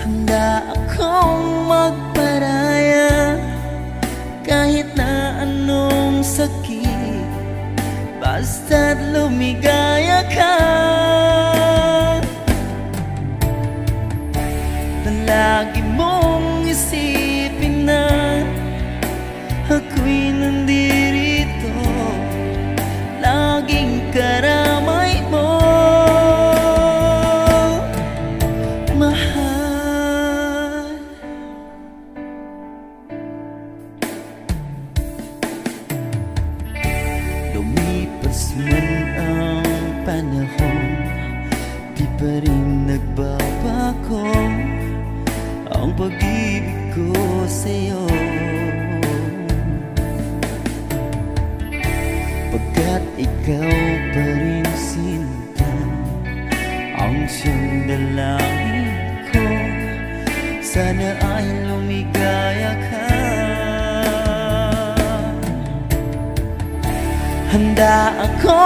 Handa akong magparaya kahit na anong sakit, basta't lumigaya ka. Lagi mong isipin na ako'y nandirito, laging karamay mo, mahal. Lumipas man ang panahon, di pa rin nagbabago ang pag-ibig ko sa'yo, pagkat ikaw pa rin sinta ang siyang dalangin ko. Sana ay lumigaya ka. Handa ako